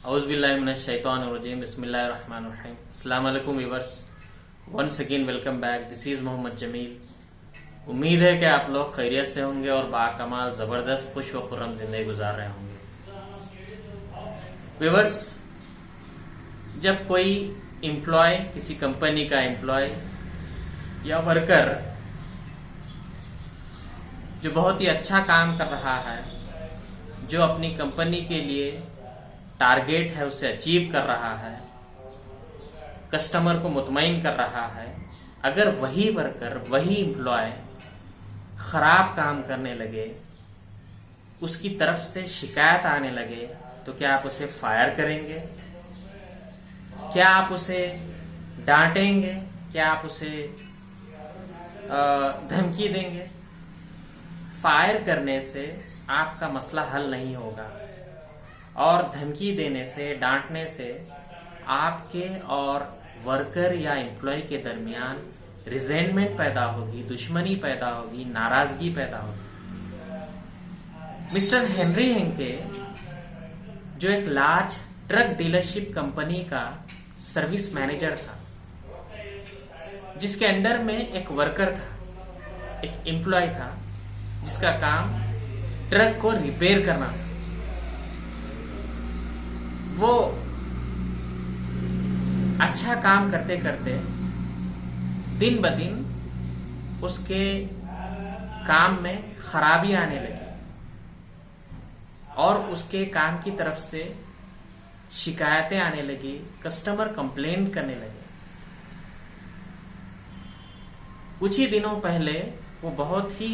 Auzubillahiminash-shaytanir-rajim. Bismillahir-rahmanir-rahim. Assalamu alaikum viewers. Once again welcome back. This is Mohammad Jameel. उम्मीद है कि आप लोग खैरियत से होंगे और बाकमाल ज़बरदस्त खुश व खुर्रम ज़िंदगी गुजार रहे होंगे. व्यूअर्स, जब कोई एम्प्लॉय, किसी कंपनी का एम्प्लॉय या वर्कर जो बहुत ही अच्छा काम कर रहा है, जो अपनी कंपनी के लिए टारगेट है उसे अचीव कर रहा है, कस्टमर को मुतमईन कर रहा है, अगर वही वर्कर, वही एम्प्लॉय खराब काम करने लगे, उसकी तरफ से शिकायत आने लगे, तो क्या आप उसे फायर करेंगे? क्या आप उसे डांटेंगे? क्या आप उसे धमकी देंगे? फायर करने से आपका मसला हल नहीं होगा और धमकी देने से, डांटने से आपके और वर्कर या एम्प्लॉय के दरमियान रिजेंटमेंट पैदा होगी, दुश्मनी पैदा होगी, नाराजगी पैदा होगी. मिस्टर हेनरी हेंके, जो एक लार्ज ट्रक डीलरशिप कंपनी का सर्विस मैनेजर था, जिसके अंडर में एक वर्कर था, एक एम्प्लॉय था, जिसका काम ट्रक को रिपेयर करना था. वो अच्छा काम करते करते दिन ब दिन उसके काम में खराबी आने लगी और उसके काम की तरफ से शिकायतें आने लगी, कस्टमर कंप्लेन करने लगे. कुछ ही दिनों पहले वो बहुत ही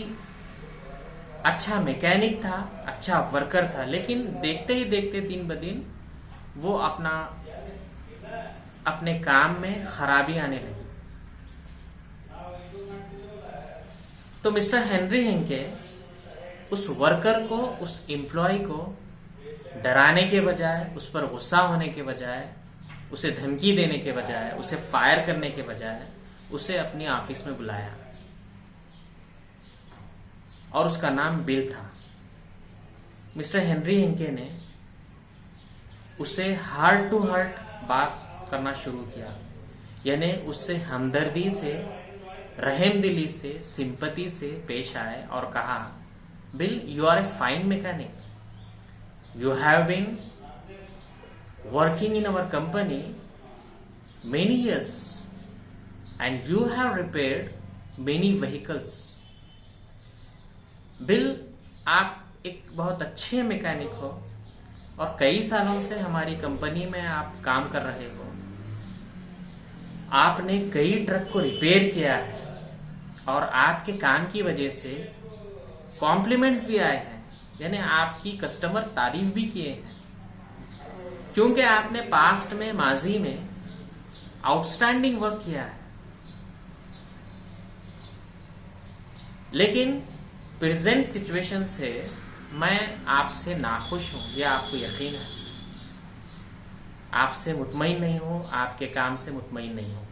अच्छा मैकेनिक था, अच्छा वर्कर था, लेकिन देखते ही देखते दिन ब दिन वो अपने काम में खराबी आने लगी. तो मिस्टर हेनरी हेंके उस वर्कर को, उस एम्प्लॉय को डराने के बजाय, उस पर गुस्सा होने के बजाय, उसे धमकी देने के बजाय, उसे फायर करने के बजाय, उसे अपनी ऑफिस में बुलाया और उसका नाम बिल था. मिस्टर हेनरी हेंके ने उसे हार्ट टू हार्ट बात करना शुरू किया, यानी उससे हमदर्दी से, रहमदिली से, सिंपैथी से पेश आए और कहा, Bill, you are a fine mechanic. You have been working in our company many years and you have repaired many vehicles. Bill, आप एक बहुत अच्छे मैकेनिक हो और कई सालों से हमारी कंपनी में आप काम कर रहे हो. आपने कई ट्रक को रिपेयर किया है और आपके काम की वजह से कॉम्प्लीमेंट्स भी आए हैं, यानी आपकी कस्टमर तारीफ भी किए हैं, क्योंकि आपने पास्ट में, माजी में आउटस्टैंडिंग वर्क किया है. लेकिन प्रेजेंट सिचुएशन से मैं आपसे नाखुश हूं, यह आपको यकीन है. आपसे मुतमईन नहीं हूं, आपके काम से मुतमईन नहीं हूं.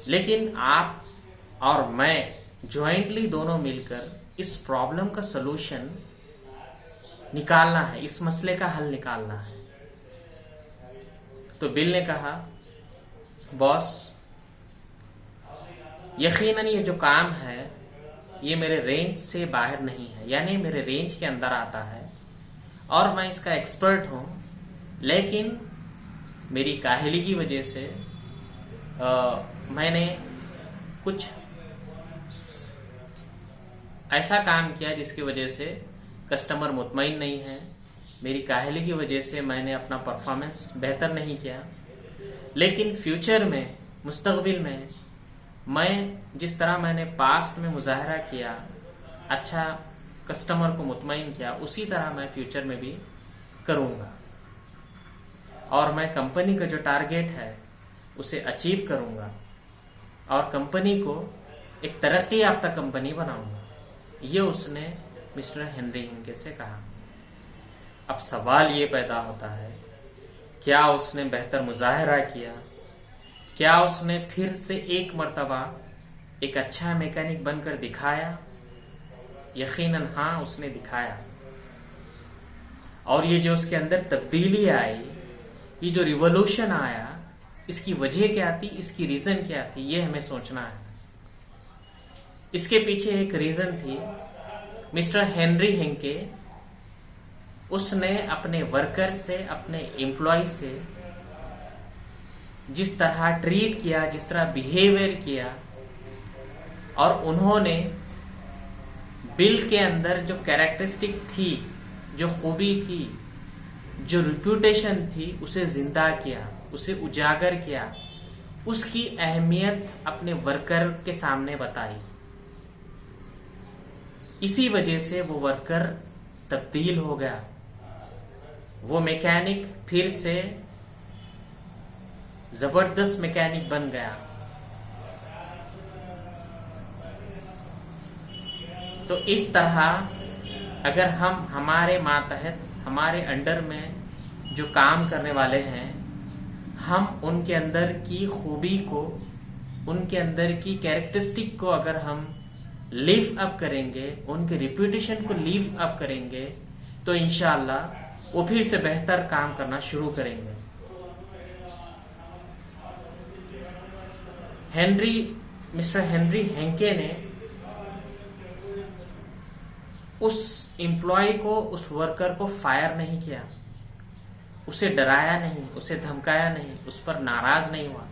लेकिन आप और मैं ज्वाइंटली दोनों मिलकर इस प्रॉब्लम का सलूशन निकालना है, इस मसले का हल निकालना है. तो बिल ने कहा, बॉस, यकीनन ये जो काम है ये मेरे रेंज से बाहर नहीं है, यानी मेरे रेंज के अंदर आता है और मैं इसका एक्सपर्ट हूं, लेकिन मेरी काहली की वजह से मैंने कुछ ऐसा काम किया जिसकी वजह से कस्टमर मुतमईन नहीं है. मेरी काहली की वजह से मैंने अपना परफॉर्मेंस बेहतर नहीं किया, लेकिन फ्यूचर में, मुस्तकबिल में, मैं जिस तरह मैंने पास्ट में मुजाहरा किया, अच्छा कस्टमर को मुतमईन किया, उसी तरह मैं फ्यूचर में भी करूंगा और मैं कंपनी का जो टारगेट है उसे अचीव करूंगा और कंपनी को एक तरक्की याफ्ता कंपनी बनाऊंगा. ये उसने मिस्टर हेनरी हेंके से कहा. अब सवाल ये पैदा होता है, क्या उसने बेहतर मुजाहरा किया? क्या उसने फिर से एक मर्तबा एक अच्छा मैकेनिक बनकर दिखाया? यकीनन हाँ, उसने दिखाया. और ये जो उसके अंदर तब्दीली आई, ये जो रिवॉल्यूशन आया, इसकी वजह क्या थी, इसकी रीजन क्या थी, ये हमें सोचना है। इसके पीछे एक रीजन थी, मिस्टर हेनरी हेंके, उसने अपने वर्कर से, अपने एम्प्लॉय से जिस तरह ट्रीट किया, जिस तरह बिहेवियर किया, और उन्होंने बिल के अंदर जो कैरेक्टरिस्टिक थी, जो खूबी थी, जो रिप्यूटेशन थी, उसे जिंदा किया, उसे उजागर किया, उसकी अहमियत अपने वर्कर के सामने बताई। इसी वजह से वो वर्कर तब्दील हो गया, वो मैकेनिक फिर से जबरदस्त मैकेनिक बन गया। तो इस तरह अगर हम हमारे मातहत, हमारे अंडर में जो काम करने वाले हैं, हम उनके अंदर की खूबी को, उनके अंदर की कैरेक्टरिस्टिक को अगर हम लिव अप करेंगे, उनके रिप्यूटेशन को लिव अप करेंगे, तो इंशाअल्लाह वो फिर से बेहतर काम करना शुरू करेंगे। मिस्टर हेनरी हेंके ने उस एम्प्लॉय को, उस वर्कर को फायर नहीं किया, उसे डराया नहीं, उसे धमकाया नहीं, उस पर नाराज नहीं हुआ,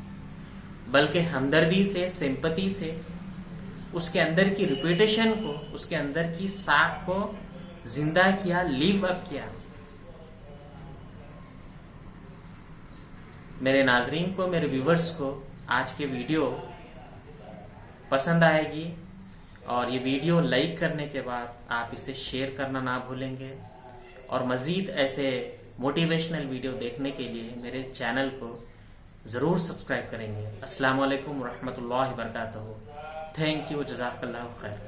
बल्कि हमदर्दी से, सिंपैथी से उसके अंदर की रिप्यूटेशन को, उसके अंदर की साख को जिंदा किया, लिव अप किया। मेरे नाजरीन को, मेरे व्यूवर्स को आज के वीडियो पसंद आएगी, और ये वीडियो लाइक करने के बाद आप इसे शेयर करना ना भूलेंगे, और मज़ीद ऐसे मोटिवेशनल वीडियो देखने के लिए मेरे चैनल को ज़रूर सब्सक्राइब करेंगे। अस्सलाम वालेकुम रहमतुल्लाहि व बरकातहू। थैंक यू, जज़ाकल्लाहु खैर।